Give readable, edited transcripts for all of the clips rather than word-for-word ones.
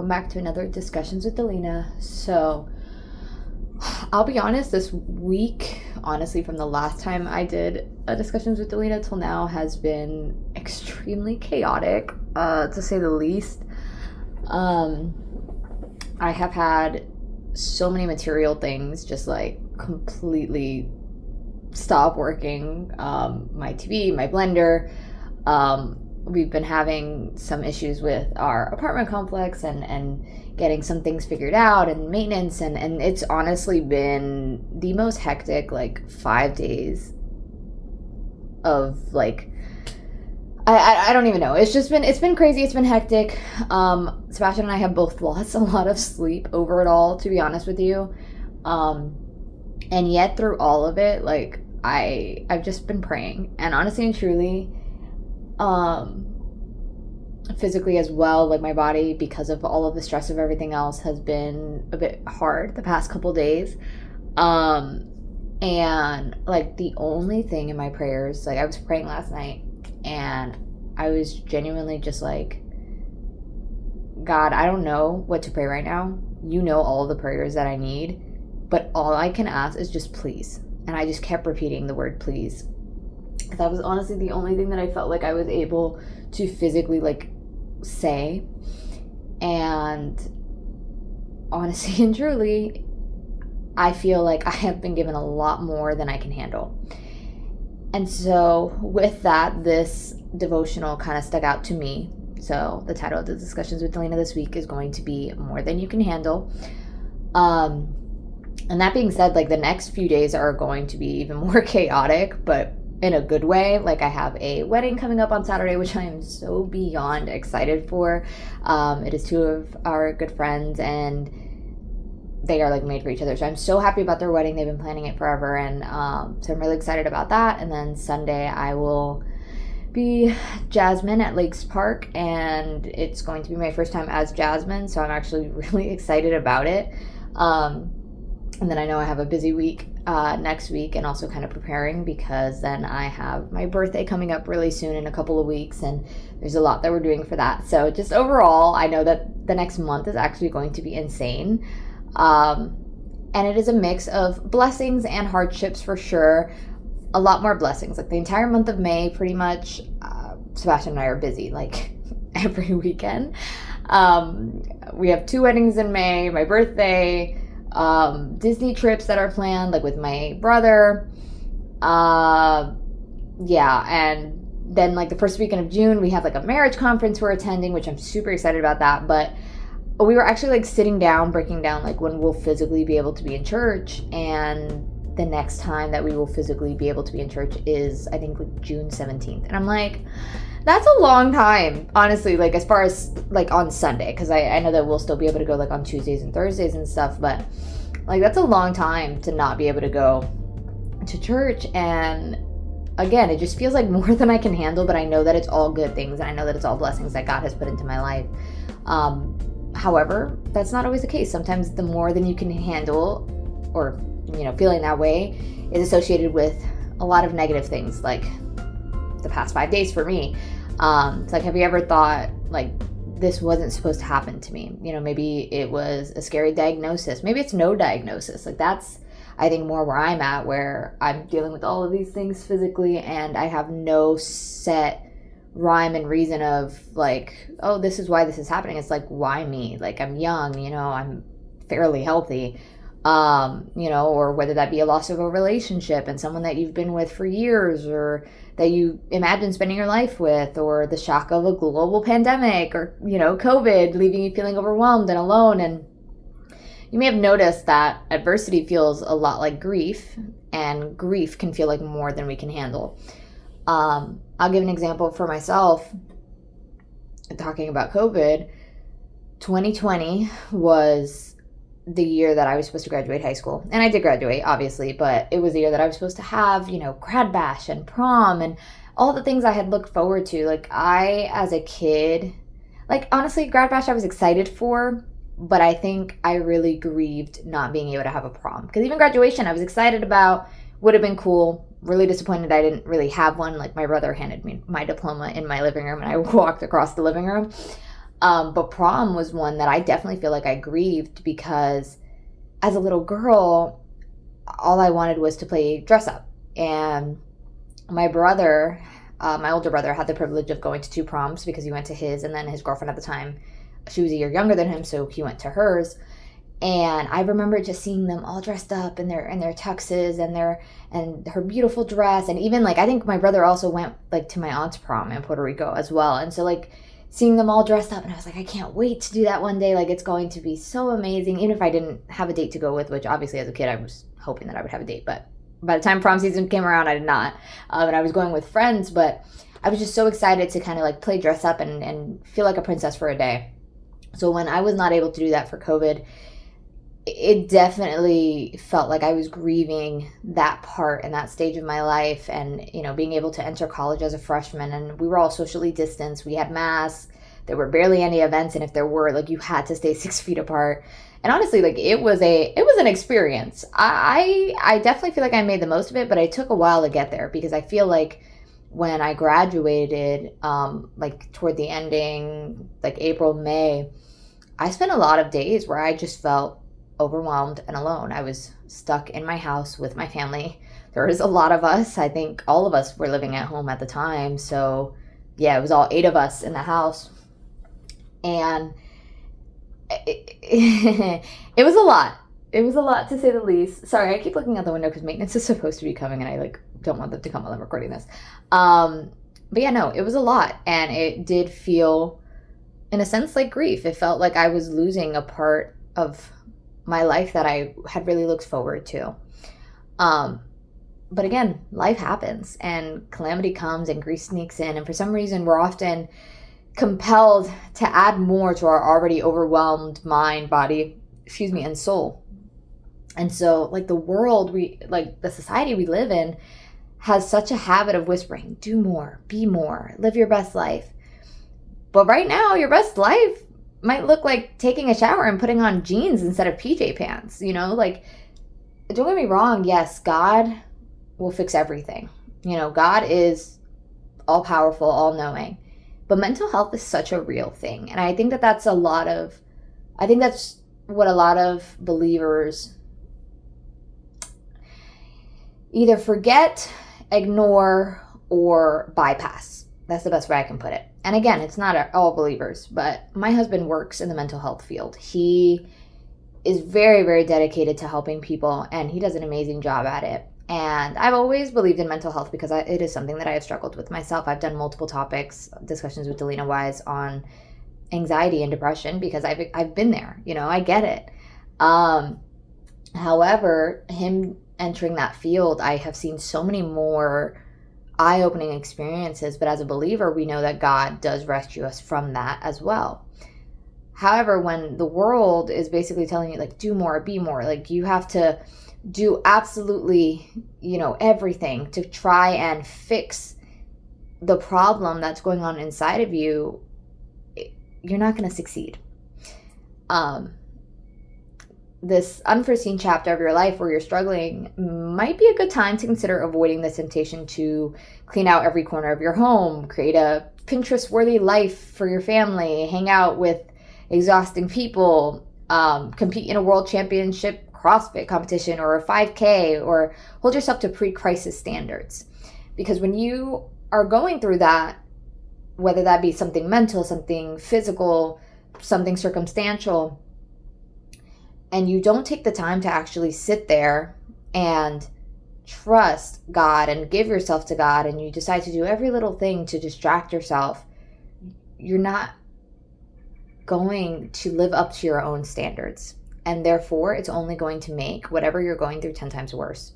welcome back to another Discussions with Delinah. So, I'll be honest, this week, honestly, from the last time I did a Discussions with Delinah till now, has been extremely chaotic, to say the least. I have had so many material things just like completely stop working. My TV, my blender. We've been having some issues with our apartment complex and getting some things figured out and maintenance, and it's honestly been the most hectic 5 days of I don't even know. It's been crazy. It's been hectic. Sebastian and I have both lost a lot of sleep over it all, to be honest with you. And yet through all of it, I've just been praying, and honestly and truly, physically as well, my body, because of all of the stress of everything else, has been a bit hard the past couple days. And the only thing in my prayers, I was praying last night, and I was genuinely just God, I don't know what to pray right now. You know all the prayers that I need, but all I can ask is just please. And I just kept repeating the word please, because that was honestly the only thing that I felt like I was able to physically say. And honestly and truly, I feel like I have been given a lot more than I can handle. And so with that, this devotional kind of stuck out to me. So the title of the Discussions with Delinah this week is going to be More Than You Can Handle. And that being said, the next few days are going to be even more chaotic, but in a good way. I have a wedding coming up on Saturday, which I am so beyond excited for. It is two of our good friends, and they are made for each other. So I'm so happy about their wedding. They've been planning it forever, and so I'm really excited about that. And then Sunday I will be Jasmine at Lakes Park, and it's going to be my first time as Jasmine, so I'm actually really excited about it. And then I know I have a busy week next week, and also kind of preparing, because then I have my birthday coming up really soon in a couple of weeks, and there's a lot that we're doing for that. So just overall, I know that the next month is actually going to be insane. And it is a mix of blessings and hardships for sure. A lot more blessings. The entire month of May, pretty much, Sebastian and I are busy, every weekend. We have 2 weddings in May, my birthday, Disney trips that are planned, with my brother. And then the first weekend of June, we have a marriage conference we're attending, which I'm super excited about that. But we were actually sitting down, breaking down when we'll physically be able to be in church, and the next time that we will physically be able to be in church is, I think, June 17th. And I'm that's a long time, honestly, as far as on Sunday, because I know that we'll still be able to go on Tuesdays and Thursdays and stuff, but that's a long time to not be able to go to church. And again, it just feels more than I can handle, but I know that it's all good things, and I know that it's all blessings that God has put into my life. However, that's not always the case. Sometimes the more than you can handle, or feeling that way, is associated with a lot of negative things, the past 5 days for me. It's have you ever thought this wasn't supposed to happen to me? Maybe it was a scary diagnosis. Maybe it's no diagnosis. That's, I think, more where I'm at, where I'm dealing with all of these things physically, and I have no set rhyme and reason of oh, this is why this is happening. It's why me? I'm young, I'm fairly healthy. Or whether that be a loss of a relationship and someone that you've been with for years, or that you imagine spending your life with, or the shock of a global pandemic, or, COVID, leaving you feeling overwhelmed and alone. And you may have noticed that adversity feels a lot like grief, and grief can feel like more than we can handle. I'll give an example for myself. Talking about COVID, 2020 was the year that I was supposed to graduate high school. And I did graduate, obviously, but it was the year that I was supposed to have, grad bash and prom and all the things I had looked forward to. I, as a kid, honestly, grad bash I was excited for, but I think I really grieved not being able to have a prom. Because even graduation I was excited about, would have been cool. Really disappointed I didn't really have one. My brother handed me my diploma in my living room, and I walked across the living room. But prom was one that I definitely feel like I grieved because as a little girl, all I wanted was to play dress up. And my brother, my older brother, had the privilege of going to 2 proms because he went to his, and then his girlfriend at the time, she was a year younger than him, so he went to hers. And I remember just seeing them all dressed up in their tuxes and her beautiful dress. And even like, I think my brother also went like to my aunt's prom in Puerto Rico as well. And so like seeing them all dressed up, and I was like, I can't wait to do that one day. Like, it's going to be so amazing. Even if I didn't have a date to go with, which obviously as a kid I was hoping that I would have a date, but by the time prom season came around, I did not. And I was going with friends, but I was just so excited to kind of like play dress up and feel like a princess for a day. So when I was not able to do that for COVID, it definitely felt like I was grieving that part and that stage of my life, and, you know, being able to enter college as a freshman, and we were all socially distanced. We had masks. There were barely any events, and if there were, like, you had to stay 6 feet apart. And honestly, like, it was an experience. I definitely feel like I made the most of it, but it took a while to get there, because I feel like when I graduated, like toward the ending, like April, May, I spent a lot of days where I just felt overwhelmed and alone. I was stuck in my house with my family. There was a lot of us. I think all of us were living at home at the time. So yeah, it was all 8 of us in the house. And it was a lot. It was a lot, to say the least. Sorry, I keep looking out the window because maintenance is supposed to be coming, and I like don't want them to come while I'm recording this. But yeah, no, it was a lot. And it did feel, in a sense, like grief. It felt like I was losing a part of my life that I had really looked forward to. But again, life happens and calamity comes and grief sneaks in. And for some reason, we're often compelled to add more to our already overwhelmed mind, body, and soul. And so like the society we live in has such a habit of whispering, do more, be more, live your best life. But right now, your best life might look like taking a shower and putting on jeans instead of PJ pants, you know? Like, don't get me wrong, yes, God will fix everything. You know, God is all-powerful, all-knowing. But mental health is such a real thing. And I think that's what a lot of believers either forget, ignore, or bypass. That's the best way I can put it. And again, it's not all believers, but my husband works in the mental health field. He is very, very dedicated to helping people, and he does an amazing job at it. And I've always believed in mental health because it is something that I have struggled with myself. I've done multiple discussions with Delinah Wise on anxiety and depression because I've been there. You know, I get it. However, him entering that field, I have seen so many more eye-opening experiences, but as a believer, we know that God does rescue us from that as well. However, when the world is basically telling you, like, do more, be more, like, you have to do absolutely, you know, everything to try and fix the problem that's going on inside of you, you're not going to succeed. This unforeseen chapter of your life where you're struggling might be a good time to consider avoiding the temptation to clean out every corner of your home, create a Pinterest-worthy life for your family, hang out with exhausting people, compete in a world championship CrossFit competition or a 5K, or hold yourself to pre-crisis standards. Because when you are going through that, whether that be something mental, something physical, something circumstantial, and you don't take the time to actually sit there and trust God and give yourself to God, and you decide to do every little thing to distract yourself, you're not going to live up to your own standards. And therefore, it's only going to make whatever you're going through 10 times worse.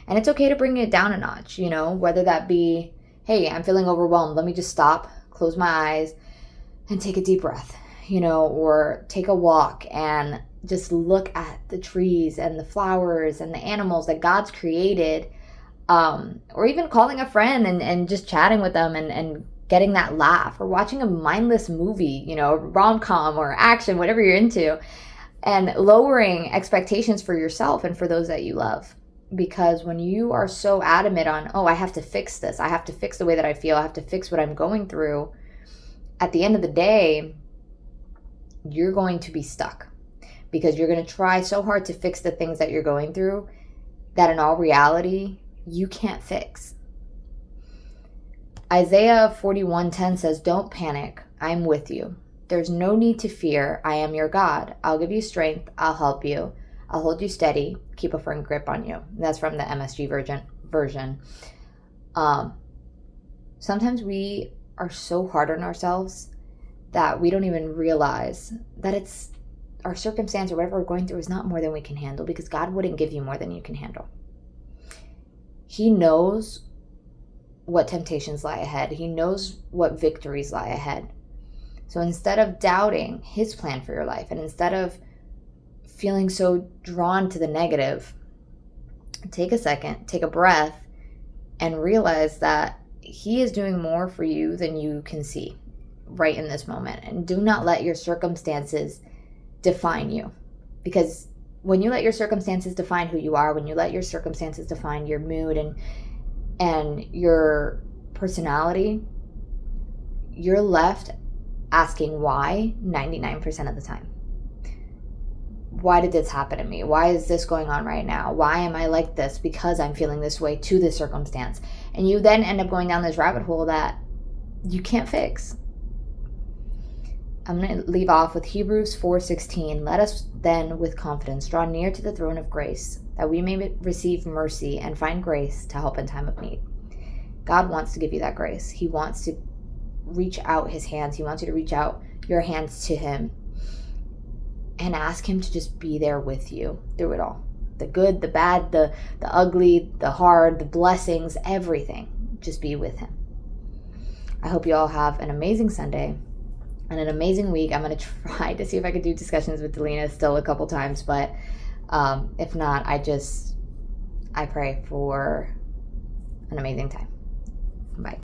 And it's okay to bring it down a notch, you know, whether that be, hey, I'm feeling overwhelmed. Let me just stop, close my eyes, and take a deep breath, you know, or take a walk and just look at the trees and the flowers and the animals that God's created, or even calling a friend and just chatting with them and getting that laugh, or watching a mindless movie, you know, rom-com or action, whatever you're into, and lowering expectations for yourself and for those that you love. Because when you are so adamant on, oh, I have to fix this, I have to fix the way that I feel, I have to fix what I'm going through, at the end of the day, you're going to be stuck because you're going to try so hard to fix the things that you're going through that in all reality, you can't fix. Isaiah 41:10 says, "Don't panic. I'm with you. There's no need to fear. I am your God. I'll give you strength. I'll help you. I'll hold you steady. Keep a firm grip on you." And that's from the MSG version. Sometimes we are so hard on ourselves that we don't even realize that it's our circumstance or whatever we're going through is not more than we can handle, because God wouldn't give you more than you can handle. He knows what temptations lie ahead. He knows what victories lie ahead. So instead of doubting his plan for your life, and instead of feeling so drawn to the negative, take a second, take a breath, and realize that he is doing more for you than you can see right in this moment. And do not let your circumstances define you. Because when you let your circumstances define who you are, when you let your circumstances define your mood and your personality, you're left asking why 99% of the time. Why did this happen to me? Why is this going on right now? Why am I like this? Because I'm feeling this way to this circumstance. And you then end up going down this rabbit hole that you can't fix. I'm going to leave off with Hebrews 4:16. "Let us then with confidence draw near to the throne of grace, that we may receive mercy and find grace to help in time of need." God wants to give you that grace. He wants to reach out his hands. He wants you to reach out your hands to him and ask him to just be there with you through it all. The good, the bad, the ugly, the hard, the blessings, everything. Just be with him. I hope you all have an amazing Sunday and an amazing week. I'm going to try to see if I could do discussions with Delinah still a couple times, but if not, I pray for an amazing time. Bye.